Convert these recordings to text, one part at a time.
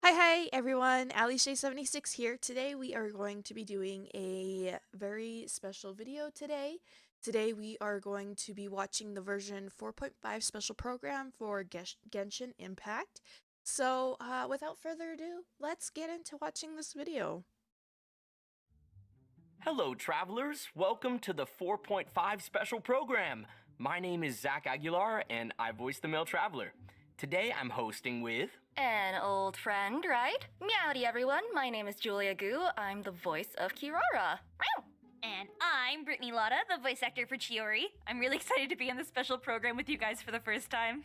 Hi everyone, AliShay76 here. Today we are going to be doing a very special video today. Today we are going to be watching the version 4.5 special program for Genshin Impact. So without further ado, let's get into watching this video. Hello, travelers. Welcome to the 4.5 special program. My name is Zach Aguilar, and I voice the male traveler. Today I'm hosting with. An old friend, right? Meowdy, everyone. My name is Julia Gu. I'm the voice of Kirara. Meow. And I'm Brittany Lotta, the voice actor for Chiori. I'm really excited to be on this special program with you guys for the first time.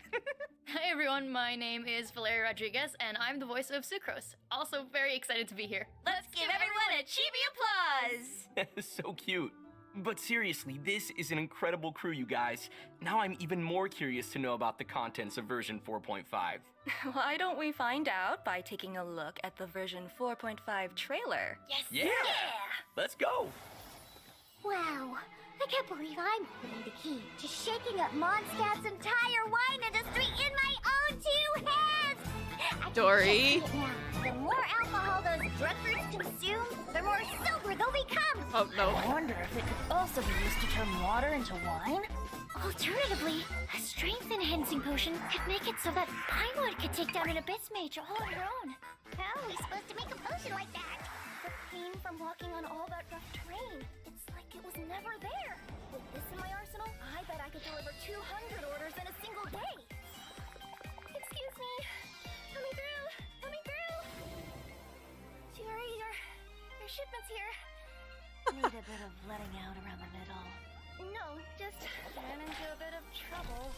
Hi everyone, my name is Valeria Rodriguez, and I'm the voice of Sucrose. Also very excited to be here. Let's give everyone a chibi applause! So cute. But seriously, this is an incredible crew, you guys. Now I'm even more curious to know about the contents of version 4.5. Why don't we find out by taking a look at the version 4.5 trailer? Yes! Yeah! Let's go! Wow, I can't believe I'm holding the key to shaking up Mondstadt's entire wine industry in my own two hands! I can Dory. just see it now. The more alcohol those drug fruits consume, the more sober they'll become! Oh no. I wonder if it could also be used to turn water into wine? Alternatively, a strength-enhancing potion could make it so that Pinewood could take down an Abyss Mage all on her own. How are we supposed to make a potion like that? The pain from walking on all that rough terrain. It's like it was never there. With this in my arsenal, I bet I could deliver 200 orders in a single day. Excuse me. Coming through. Coming through. Chiori, your shipment's here. Need a bit of letting out around the middle. No, just ran into a bit of trouble.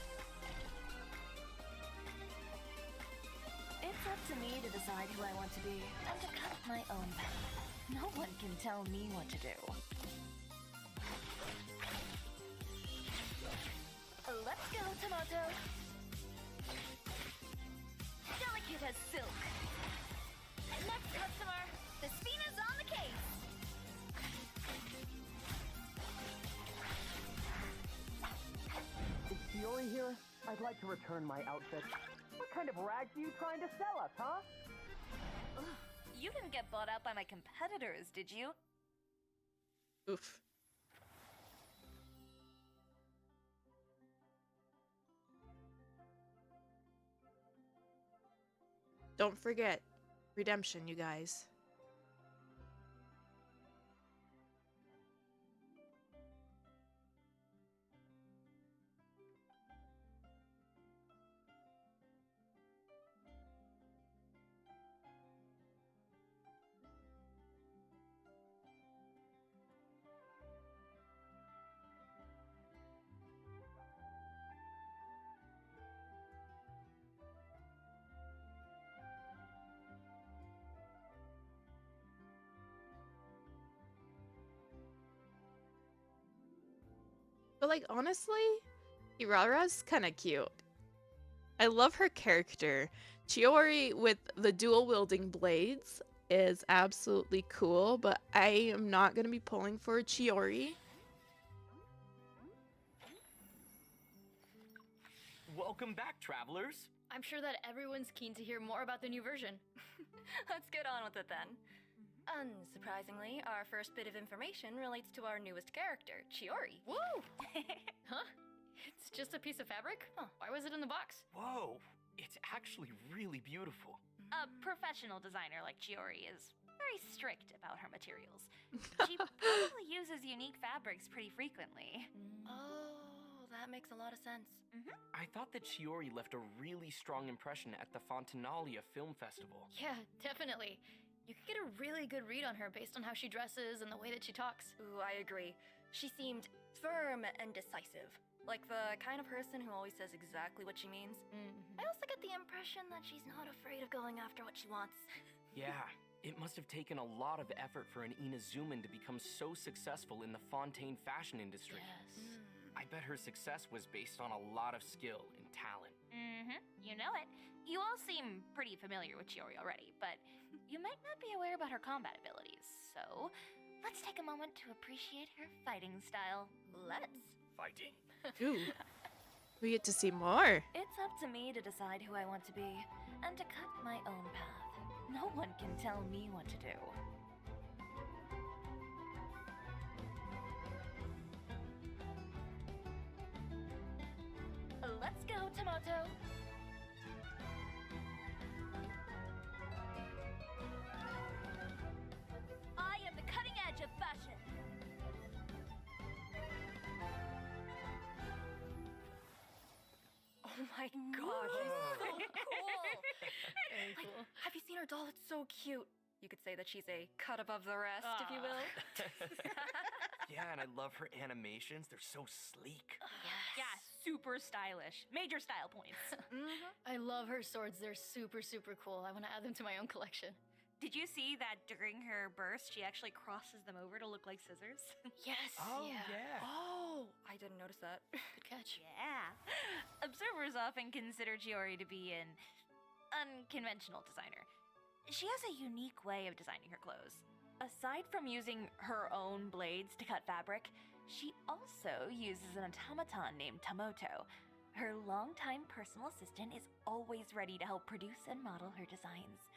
It's up to me to decide who I want to be and to cut my own path. No one can tell me what to do. Let's go, Tomato. Delicate as silk. Next customer, the Spina's on the case. Is Chiori here? I'd like to return my outfit. What kind of rags are you trying to sell us, huh? You didn't get bought out by my competitors, did you? Oof. Don't forget, redemption, you guys. But like honestly, Irara's kind of cute. I love her character. Chiori with the dual wielding blades is absolutely cool, but I am not going to be pulling for Chiori. Welcome back, travelers. I'm sure that everyone's keen to hear more about the new version. Let's get on with it then. Unsurprisingly, our first bit of information relates to our newest character, Chiori. Woo! Huh? It's just a piece of fabric? Huh. Why was it in the box? Whoa, it's actually really beautiful. A professional designer like Chiori is very strict about her materials. She probably uses unique fabrics pretty frequently. Oh, that makes a lot of sense. I thought that Chiori left a really strong impression at the Fontinalia Film Festival. Yeah, definitely. You can get a really good read on her based on how she dresses and the way that she talks. Ooh, I agree. She seemed firm and decisive. Like the kind of person who always says exactly what she means. I also get the impression that she's not afraid of going after what she wants. Yeah, it must have taken a lot of effort for an Inazuman to become so successful in the Fontaine fashion industry. Yes. I bet her success was based on a lot of skill and talent. You know it. You all seem pretty familiar with Chiori already, but you might not be aware about her combat abilities. So, let's take a moment to appreciate her fighting style. Let's. Fighting. Ooh. We get to see more. It's up to me to decide who I want to be and to cut my own path. No one can tell me what to do. Let's go, Tomato. I am the cutting edge of fashion. Oh my god, she's so cool! Very Like, cool. have you seen her doll? It's so cute. You could say that she's a cut above the rest, if you will. Yeah, and I love her animations. They're so sleek. Yeah, super stylish. Major style points. I love her swords. They're super, super cool. I want to add them to my own collection. Did you see that during her burst, she actually crosses them over to look like scissors? Yes. Oh, yeah. yeah. Oh, I didn't notice that. Good catch. Yeah. Observers often consider Chiori to be an unconventional designer. She has a unique way of designing her clothes. Aside from using her own blades to cut fabric, she also uses an automaton named Tomoto. Her longtime personal assistant is always ready to help produce and model her designs.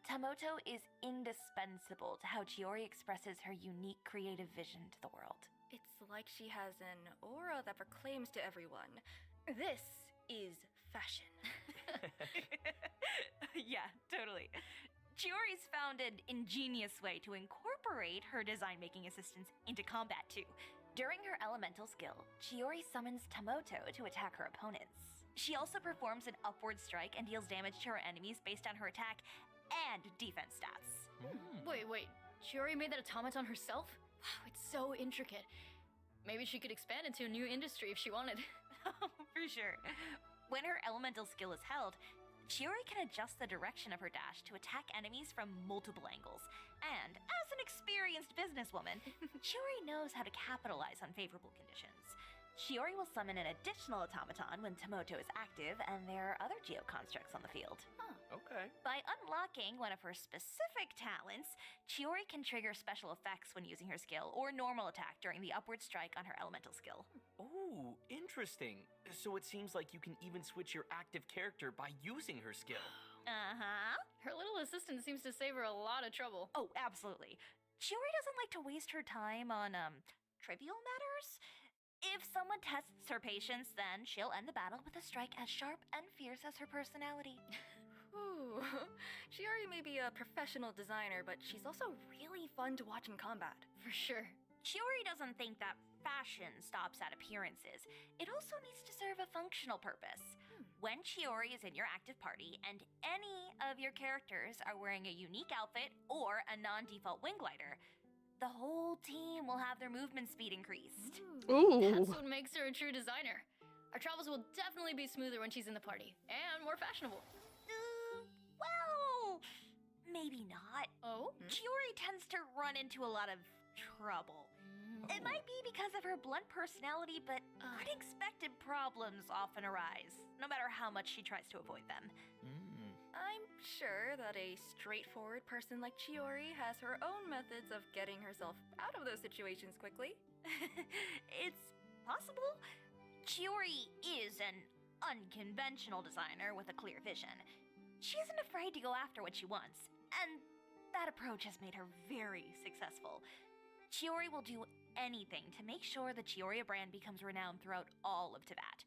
Tomoto is indispensable to how Chiori expresses her unique creative vision to the world. It's like she has an aura that proclaims to everyone, this is fashion. Yeah, totally. Chiori's found an ingenious way to incorporate her design-making assistants into combat too. During her elemental skill, Chiori summons Tomoto to attack her opponents. She also performs an upward strike and deals damage to her enemies based on her attack and defense stats. Wait. Chiori made that automaton herself? Wow, it's so intricate. Maybe she could expand into a new industry if she wanted. For sure. When her elemental skill is held, Chiori can adjust the direction of her dash to attack enemies from multiple angles. And as an experienced businesswoman, Chiori knows how to capitalize on favorable conditions. Chiori will summon an additional automaton when Tomoto is active and there are other geoconstructs on the field. Okay. By unlocking one of her specific talents, Chiori can trigger special effects when using her skill or normal attack during the upward strike on her elemental skill. Oh, interesting. So it seems like you can even switch your active character by using her skill. Uh-huh. Her little assistant seems to save her a lot of trouble. Oh, absolutely. Chiori doesn't like to waste her time on, trivial matters. If someone tests her patience, then she'll end the battle with a strike as sharp and fierce as her personality. Ooh, Chiori may be a professional designer, but she's also really fun to watch in combat. For sure. Chiori doesn't think that fashion stops at appearances. It also needs to serve a functional purpose. When Chiori is in your active party and any of your characters are wearing a unique outfit or a non-default wing glider, the whole team will have their movement speed increased. That's what makes her a true designer. Our travels will definitely be smoother when she's in the party, and more fashionable. Well, maybe not. Oh? Chiori tends to run into a lot of trouble. It might be because of her blunt personality, but unexpected problems often arise, no matter how much she tries to avoid them. I'm sure that a straightforward person like Chiori has her own methods of getting herself out of those situations quickly. It's possible. Chiori is an unconventional designer with a clear vision. She isn't afraid to go after what she wants, and that approach has made her very successful. Chiori will do anything to make sure the Chioria brand becomes renowned throughout all of Teyvat.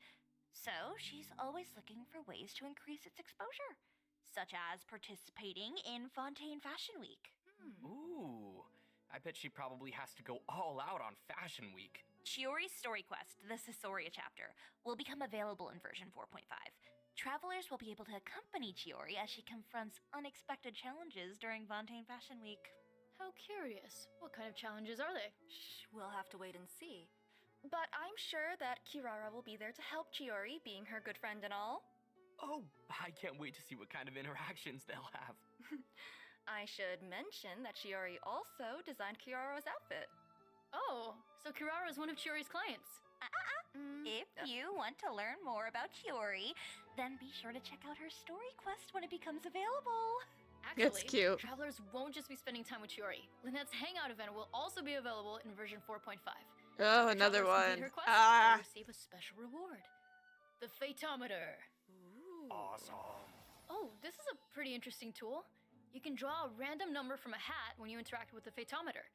So she's always looking for ways to increase its exposure, such as participating in Fontaine Fashion Week. Ooh, I bet she probably has to go all out on Fashion Week. Chiori's story quest, the Caesarea chapter, will become available in version 4.5. Travelers will be able to accompany Chiori as she confronts unexpected challenges during Fontaine Fashion Week. How curious. What kind of challenges are they? Shh, we'll have to wait and see. But I'm sure that Kirara will be there to help Chiori, being her good friend and all. Oh, I can't wait to see what kind of interactions they'll have. I should mention that Chiori also designed Kirara's outfit. Oh, so Kirara is one of Chiori's clients. If you want to learn more about Chiori, then be sure to check out her story quest when it becomes available. Actually, It's cute. travelers won't just be spending time with Chiori. Lynette's Hangout event will also be available in version 4.5. Oh, another Travelers complete one. her quest, Ah. they'll receive a special reward. The Fatometer. Ooh. Awesome. Oh, this is a pretty interesting tool. You can draw a random number from a hat when you interact with the Fatometer.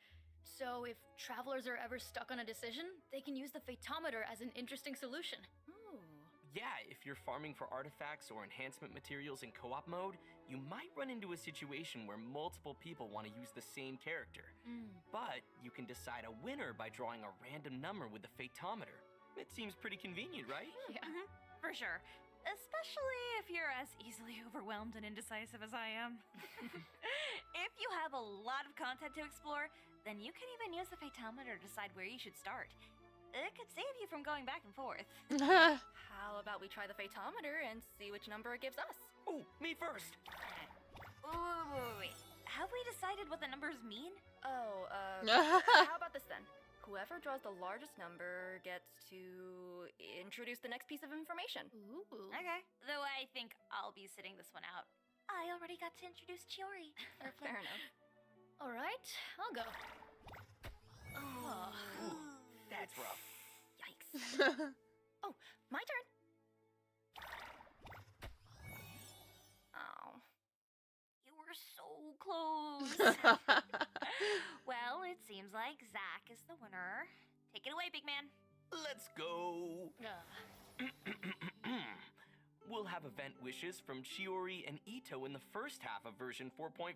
So if travelers are ever stuck on a decision, they can use the Fatometer as an interesting solution. Ooh. Yeah, if you're farming for artifacts or enhancement materials in co-op mode, you might run into a situation where multiple people want to use the same character. But you can decide a winner by drawing a random number with the Fatometer. It seems pretty convenient, right? Yeah. For sure. Especially if you're as easily overwhelmed and indecisive as I am. If you have a lot of content to explore, then you can even use the Fatometer to decide where you should start. It could save you from going back and forth. How about we try the Fatometer and see which number it gives us? Oh, me first! Wait. Have we decided what the numbers mean? Oh, how about this then? Whoever draws the largest number gets to introduce the next piece of information. Ooh. Okay. Though I think I'll be sitting this one out. I already got to introduce Chiori. Fair enough. All right, I'll go. Ooh, that's rough. Yikes. Oh, my turn. Oh. You were so close. Well, it seems like Zach is the winner. Take it away, big man. Let's go! Uh, We'll have event wishes from Chiori and Ito in the first half of version 4.5.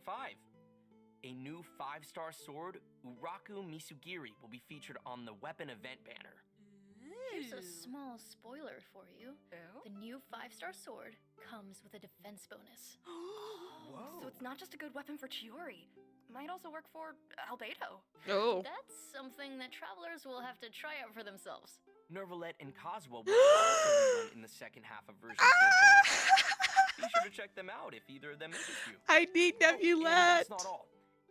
A new 5-star sword, Uraku Misugiri, will be featured on the weapon event banner. here's a small spoiler for you. Oh? The new 5-star sword comes with a defense bonus. Whoa! So it's not just a good weapon for Chiori. Might also work for Albedo. Oh. That's something that travelers will have to try out for themselves. Nervalet and Coswell will also rerun in the second half of version 4.5. Be sure to check them out if either of them interest you. I need And Nebulette. that's not all.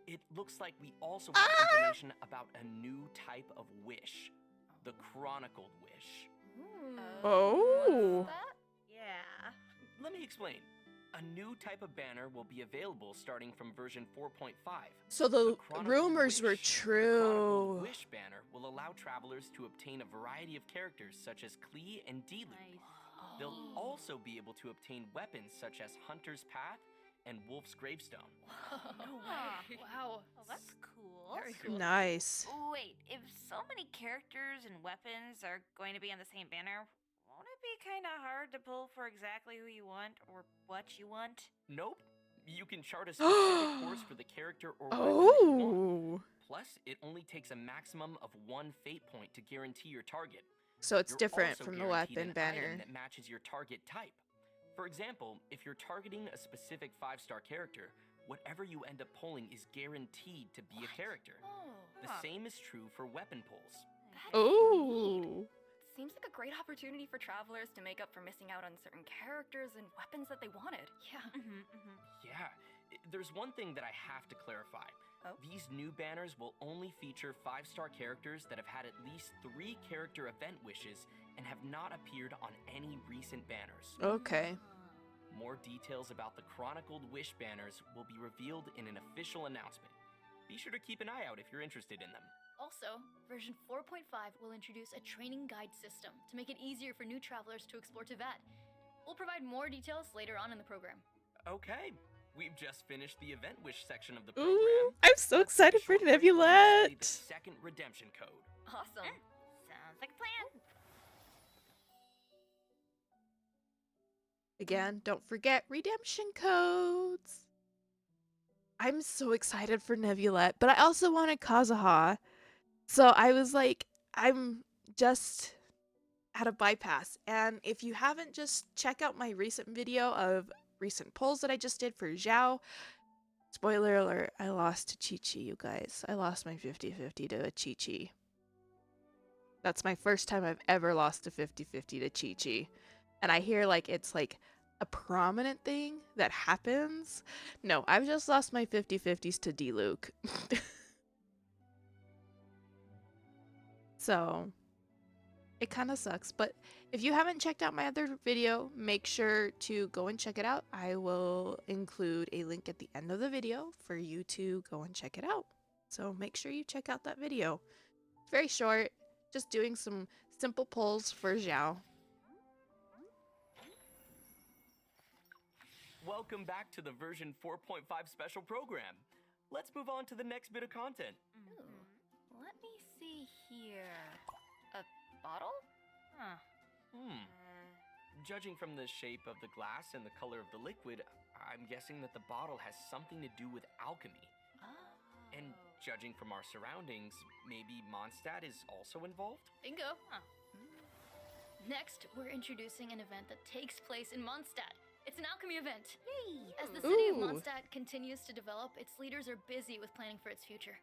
It looks like we also have information about a new type of wish. The Chronicled Wish. Oh. What's that? Yeah. Let me explain. A new type of banner will be available starting from version 4.5. So the Chronicled rumors were Wish. The Chronicled true. Wish banner will allow travelers to obtain a variety of characters such as Klee and Diluc. They'll also be able to obtain weapons such as Hunter's Path and Wolf's Gravestone. No way. Wow. Well, that's cool. Very cool. Nice. Wait, if so many characters and weapons are going to be on the same banner, won't it be kind of hard to pull for exactly who you want or what you want? Nope. You can chart a specific course for the character or weapon that you want. Oh. Plus, it only takes a maximum of 1 fate point to guarantee your target. So it's You're different also from the guaranteed weapon an banner. item that matches your target type. For example, if you're targeting a specific 5-star character, whatever you end up pulling is guaranteed to be a character. Oh, The same is true for weapon pulls. that's neat. Oh. Seems like a great opportunity for travelers to make up for missing out on certain characters and weapons that they wanted. Yeah. Yeah, there's one thing that I have to clarify. Oh? These new banners will only feature 5-star characters that have had at least 3 character event wishes and have not appeared on any recent banners. Okay. More details about the Chronicled Wish banners will be revealed in an official announcement. Be sure to keep an eye out if you're interested in them. Also, version 4.5 will introduce a training guide system to make it easier for new travelers to explore Teyvat. We'll provide more details later on in the program. Okay, we've just finished the event wish section of the program. Ooh, I'm so excited for Short break while we study the Nebulette. second redemption code. Awesome. Sounds like a plan. Again, don't forget redemption codes. I'm so excited for Nebulette, but I also wanted Kazuha. So I was like, I'm just at a bypass. And if you haven't, just check out my recent video of recent polls that I just did for Zhao. Spoiler alert, I lost to Chi-Chi, you guys. I lost my 50-50 to a Chi-Chi. That's my first time I've ever lost a 50-50 to Chi-Chi. And I hear like it's like a prominent thing that happens. No, I've just lost my 50-50s to Diluc. So it kind of sucks, but if you haven't checked out my other video, make sure to go and check it out. I will include a link at the end of the video for you to go and check it out. So make sure you check out that video. It's very short, just doing some simple pulls for Zhao. Welcome back to the version 4.5 special program. Let's move on to the next bit of content. Ooh, let me see here. A bottle? Huh. Judging from the shape of the glass and the color of the liquid, I'm guessing that the bottle has something to do with alchemy. Oh. And judging from our surroundings, maybe Mondstadt is also involved? Bingo. Huh. Next, we're introducing an event that takes place in Mondstadt. It's an alchemy event. Yay! As the city of Ooh. Mondstadt continues to develop, its leaders are busy with planning for its future.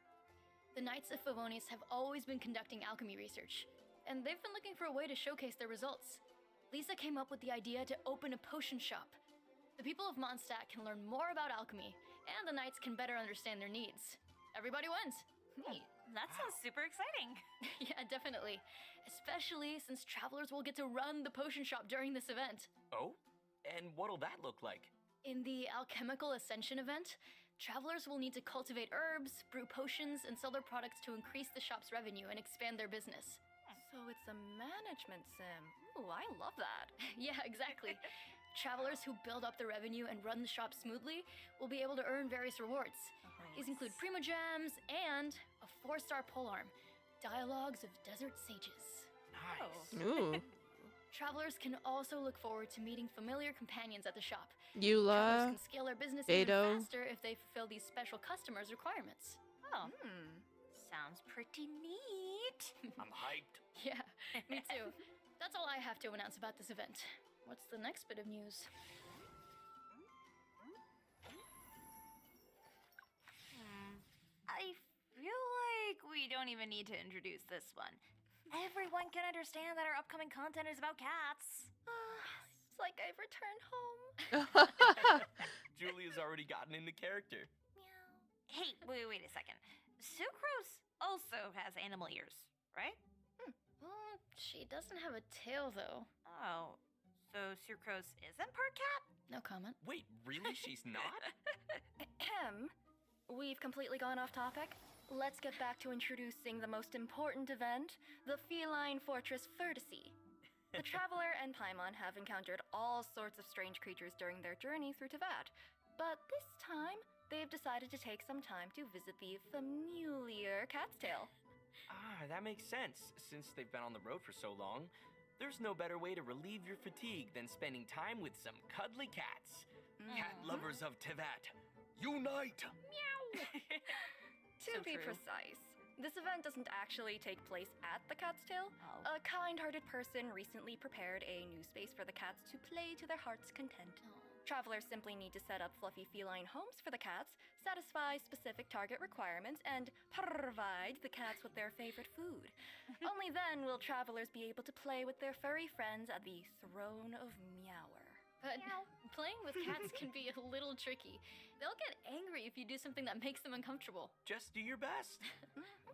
The Knights of Favonius have always been conducting alchemy research, and they've been looking for a way to showcase their results. Lisa came up with the idea to open a potion shop. The people of Mondstadt can learn more about alchemy, and the Knights can better understand their needs. Everybody wins. Neat. That sounds super exciting. Yeah, definitely. Especially since travelers will get to run the potion shop during this event. Oh? And what'll that look like? In the Alchemical Ascension event, travelers will need to cultivate herbs, brew potions, and sell their products to increase the shop's revenue and expand their business. So it's a management sim. Ooh, I love that. Yeah, exactly. Travelers who build up the revenue and run the shop smoothly will be able to earn various rewards. These include Primo Gems and a 4-star polearm, Dialogues of Desert Sages. Nice. Ooh. Travelers can also look forward to meeting familiar companions at the shop. Travelers Eula. can scale their business Beto. even faster if they fulfill these special customers' requirements. Oh, Hmm. sounds pretty neat. I'm hyped. Yeah, me too. That's all I have to announce about this event. What's the next bit of news? I feel like we don't even need to introduce this one. Everyone can understand that our upcoming content is about cats. It's like I've returned home. Julia's already gotten into character. Hey, wait a second. Sucrose also has animal ears, right? Well, she doesn't have a tail, though. Oh, so Sucrose isn't part cat? No comment. Wait, really? She's not? Ahem. We've completely gone off topic. Let's get back to introducing the most important event, the Feline Fortress Vertice. The Traveler and Paimon have encountered all sorts of strange creatures during their journey through Teyvat, but this time they've decided to take some time to visit the familiar Cat's Tail. That makes sense. Since they've been on the road for so long, there's no better way to relieve your fatigue than spending time with some cuddly cats. Cat lovers of Teyvat, unite! To So be true. precise, this event doesn't actually take place at the Cat's Tail. Oh. A kind-hearted person recently prepared a new space for the cats to play to their heart's content. Travelers simply need to set up fluffy feline homes for the cats, satisfy specific target requirements, and provide the cats with their favorite food. Only then will travelers be able to play with their furry friends at the Throne of Meower. But playing with cats can be a little tricky. They'll get angry if you do something that makes them uncomfortable. Just do your best.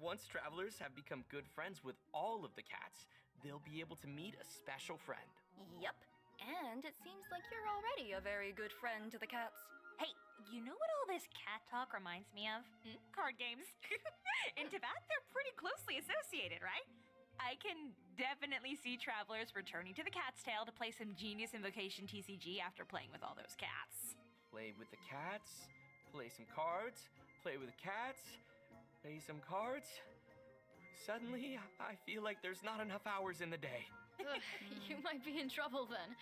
Once travelers have become good friends with all of the cats, they'll be able to meet a special friend. Yep. And it seems like you're already a very good friend to the cats. Hey, you know what all this cat talk reminds me of? Card games. In Teyvat, they're pretty closely associated, right? I can definitely see travelers returning to the Cat's Tail to play some Genius Invocation TCG after playing with all those cats. Play with the cats, play some cards, play with the cats, play some cards. Suddenly, I feel like there's not enough hours in the day. Ugh, you might be in trouble then.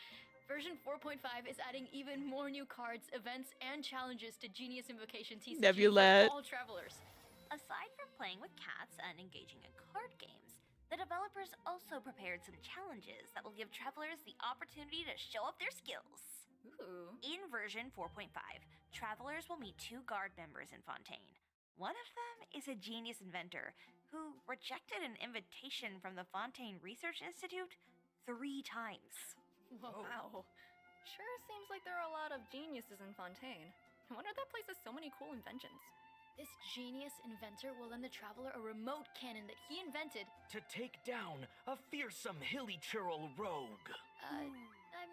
Version 4.5 is adding even more new cards, events, and challenges to Genius Invocation TCG Nebulette. for all travelers. Aside from playing with cats and engaging in card games, the developers also prepared some challenges that will give travelers the opportunity to show up their skills. Ooh. In version 4.5, travelers will meet 2 guard members in Fontaine. One of them is a genius inventor who rejected an invitation from the Fontaine Research Institute 3 times. Whoa. Wow. Sure seems like there are a lot of geniuses in Fontaine. I wonder if that place has so many cool inventions. This genius inventor will lend the traveler a remote cannon that he invented. To take down a fearsome hilly churl rogue. I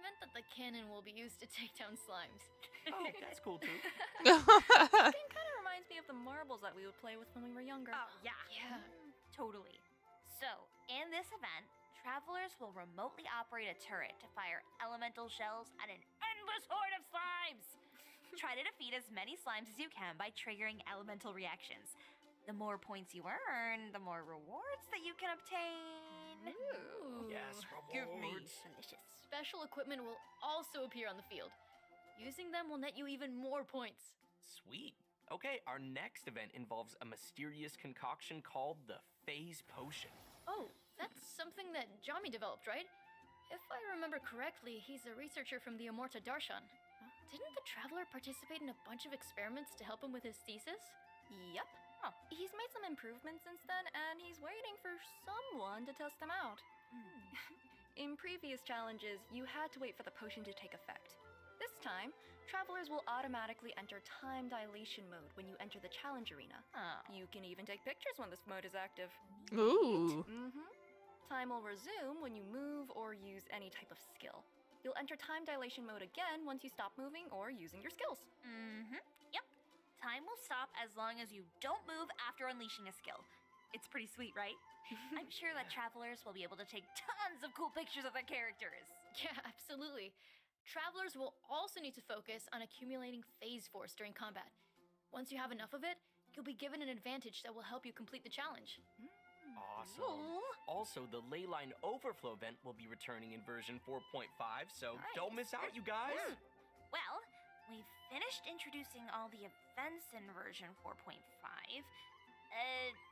meant that the cannon will be used to take down slimes. Oh, that's cool too. This game kind of reminds me of the marbles that we would play with when we were younger. Oh, yeah. Yeah. Totally. So, in this event, travelers will remotely operate a turret to fire elemental shells at an endless horde of slimes. Try to defeat as many slimes as you can by triggering elemental reactions. The more points you earn, the more rewards that you can obtain. Ooh. Yes, Give me rewards. delicious. Special equipment will also appear on the field. Using them will net you even more points. Sweet. Okay, our next event involves a mysterious concoction called the Phase Potion. Oh, that's something that Jami developed, right? If I remember correctly, he's a researcher from the Amorta Darshan. Didn't the Traveler participate in a bunch of experiments to help him with his thesis? Yep. Oh. He's made some improvements since then, and he's waiting for someone to test them out. In previous challenges, you had to wait for the potion to take effect. This time, travelers will automatically enter time dilation mode when you enter the challenge arena. Oh. You can even take pictures when this mode is active. Ooh. Time will resume when you move or use any type of skill. You'll enter time dilation mode again once you stop moving or using your skills. Yep. Time will stop as long as you don't move after unleashing a skill. It's pretty sweet, right? I'm sure that travelers will be able to take tons of cool pictures of their characters. Yeah, absolutely. Travelers will also need to focus on accumulating phase force during combat. Once you have enough of it, you'll be given an advantage that will help you complete the challenge. Awesome. Cool. Also, the Leyline Overflow event will be returning in version 4.5, so don't miss out, you guys. Well, we've finished introducing all the events in version 4.5.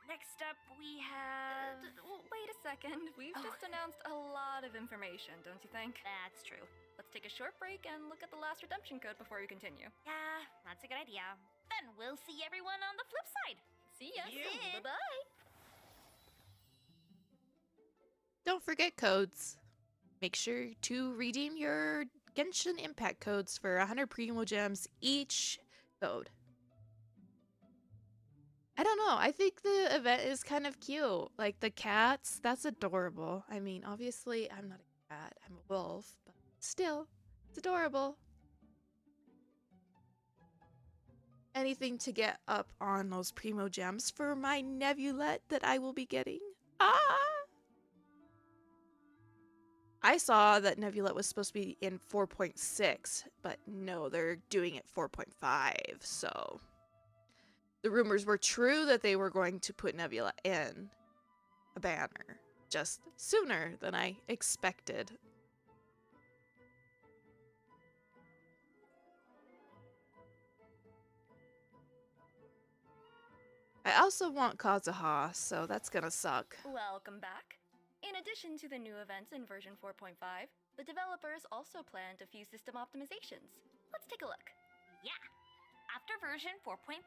Next up we have... Wait a second. We've just announced a lot of information, don't you think? That's true. Let's take a short break and look at the last redemption code before we continue. Yeah, that's a good idea. Then we'll see everyone on the flip side. See ya. Yeah. Bye-bye. Don't forget codes. Make sure to redeem your Genshin Impact codes for 100 Primo Gems each code. I don't know. I think the event is kind of cute. Like the cats, that's adorable. I mean, obviously, I'm not a cat. I'm a wolf, but still, it's adorable. Anything to get up on those Primo Gems for my Nebulette that I will be getting. Ah! I saw that Nebulette was supposed to be in 4.6, but no, they're doing it 4.5, so... The rumors were true that they were going to put Nebula in a banner, just sooner than I expected. I also want Kazuha, so that's gonna suck. Welcome back. In addition to the new events in version 4.5, the developers also planned a few system optimizations. Let's take a look. Yeah. After version 4.5,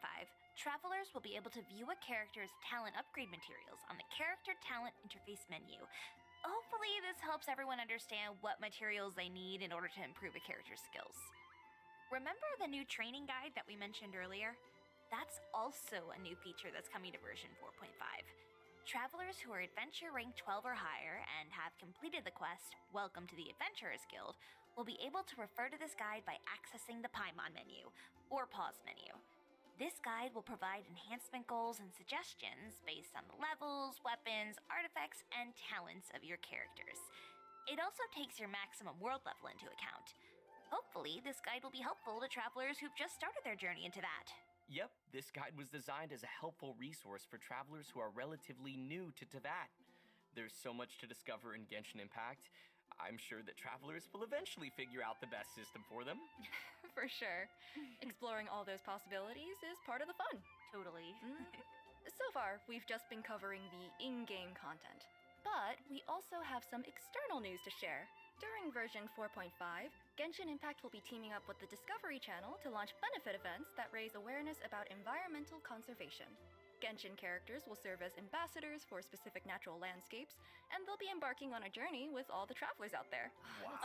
travelers will be able to view a character's talent upgrade materials on the Character Talent Interface menu. Hopefully, this helps everyone understand what materials they need in order to improve a character's skills. Remember the new training guide that we mentioned earlier? That's also a new feature that's coming to version 4.5. Travelers who are Adventure rank 12 or higher and have completed the quest, Welcome to the Adventurers Guild, will be able to refer to this guide by accessing the Paimon menu, or pause menu. This guide will provide enhancement goals and suggestions based on the levels, weapons, artifacts, and talents of your characters. It also takes your maximum world level into account. Hopefully, this guide will be helpful to travelers who've just started their journey into that. Yep, this guide was designed as a helpful resource for travelers who are relatively new to Teyvat. There's so much to discover in Genshin Impact. I'm sure that travelers will eventually figure out the best system for them. For sure. Exploring all those possibilities is part of the fun. Totally. So far, we've just been covering the in-game content. But we also have some external news to share. During version 4.5, Genshin Impact will be teaming up with the Discovery Channel to launch benefit events that raise awareness about environmental conservation. Genshin characters will serve as ambassadors for specific natural landscapes, and they'll be embarking on a journey with all the travelers out there. Wow.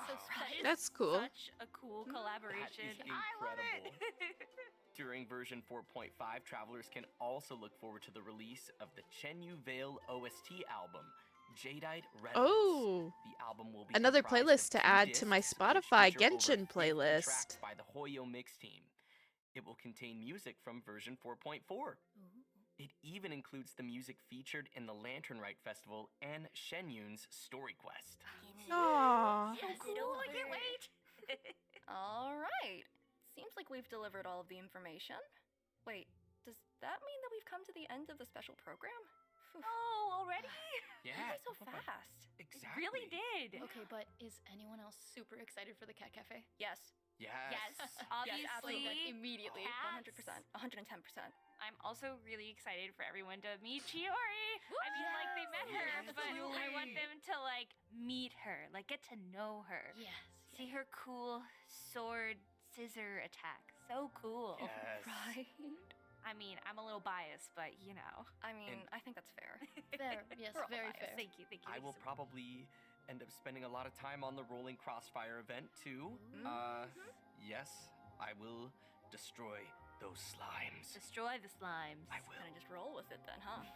That's cool. Such a cool collaboration. That is I love it. During version 4.5, travelers can also look forward to the release of the Chenyu Vale OST album, Jadeite Redwoods. Oh, The album will be another comprised playlist of to 2 add to my discs, which Spotify feature over Genshin 50 playlist. tracks by the Hoyo Mix team. It will contain music from version 4.4. It even includes the music featured in the Lantern Rite Festival and Shenyun's Story Quest. Aww. Yes, cool, I can't wait. All right. seems like we've delivered all of the information. Wait, does that mean that we've come to the end of the special program? Phew. Oh, already? Yeah. Why so fast? Exactly. It really did. Okay, but is anyone else super excited for the cat cafe? Yes. Yes. Yes, Yes, obviously. absolutely. Like, immediately. Cats. 100%. 110%. I'm also really excited for everyone to meet Chiori. I mean, like, they met her, Yes, but I want absolutely. them to, like, meet her, like, get to know her. Yes. See her cool sword scissor attack. So cool. Yes. Right. I mean, I'm a little biased, but you know. I mean, And- I think that's fair. Fair. Yes, We're all very biased. fair. Thank you, thank you. I thank will you so much. probably end up spending a lot of time on the Rolling Crossfire event too. Yes, I will destroy those slimes. Destroy the slimes. I will. Gonna just roll with it then, huh?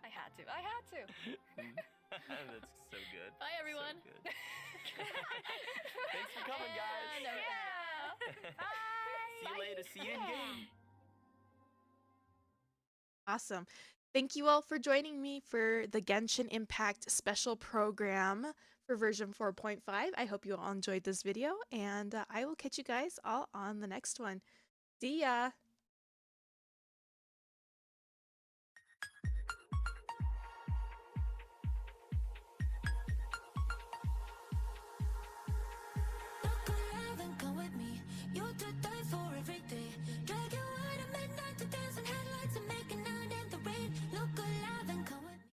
I had to. I had to. That's so good. Bye, everyone. So good. Thanks for coming, guys. And everything. Yeah. Bye. See you later. See you in game. Awesome. Thank you all for joining me for the Genshin Impact special program for version 4.5. I hope you all enjoyed this video, and I will catch you guys all on the next one. See ya! Look alive and come with me. You're to die for every day. Drag you out at midnight to dance in headlights and making